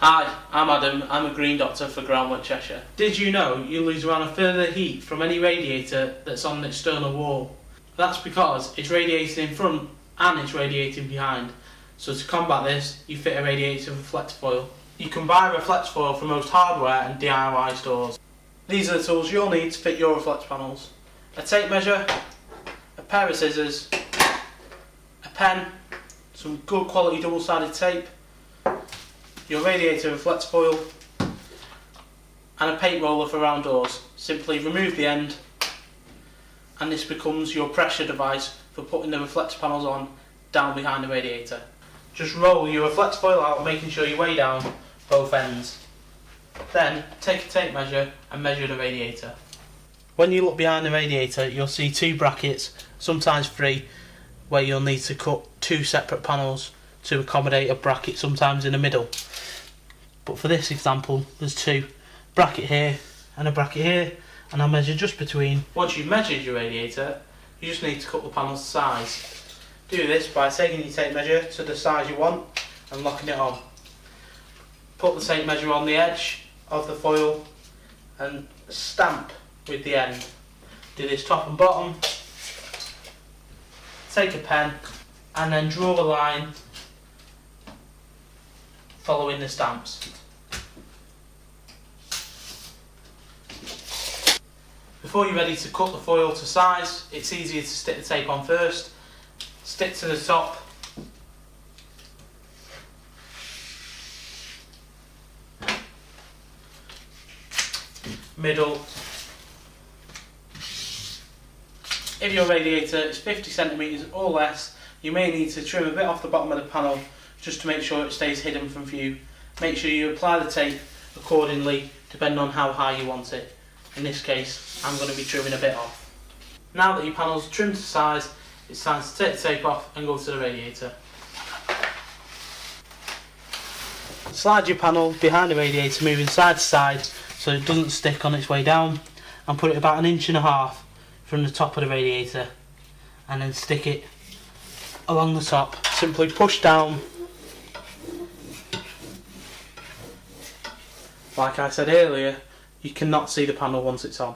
Hi, I'm Adam. I'm a green doctor for Groundwork Cheshire. Did you know you lose around a third of the heat from any radiator that's on the external wall? That's because it's radiating in front and it's radiating behind. So to combat this, you fit a radiator reflector foil. You can buy reflector foil from most hardware and DIY stores. These are the tools you'll need to fit your reflector panels. A tape measure, a pair of scissors, a pen, some good quality double-sided tape, your radiator reflector foil, and a paint roller for round doors. Simply remove the end and this becomes your pressure device for putting the reflector panels on down behind the radiator. Just roll your reflector foil out, making sure you weigh down both ends. Then take a tape measure and measure the radiator. When you look behind the radiator, you'll see two brackets, sometimes three, where you'll need to cut two separate panels to accommodate a bracket sometimes in the middle. But for this example, there's two, bracket here and a bracket here, and I'll measure just between. Once you've measured your radiator, you just need to cut the panels to size. Do this by taking your tape measure to the size you want and locking it on. Put the tape measure on the edge of the foil and stamp with the end. Do this top and bottom. Take a pen and then draw a line following the stamps. Before you're ready to cut the foil to size, it's easier to stick the tape on first. Stick to the top, middle. If your radiator is 50 centimeters or less, you may need to trim a bit off the bottom of the panel just to make sure it stays hidden from view. Make sure you apply the tape accordingly depending on how high you want it. In this case, I'm going to be trimming a bit off. Now that your panel's trimmed to size, it's time to take the tape off and go to the radiator. Slide your panel behind the radiator, moving side to side so it doesn't stick on its way down, and put it about 1.5 inches from the top of the radiator, and then stick it along the top. Simply push down. Like I said earlier, you cannot see the panel once it's on.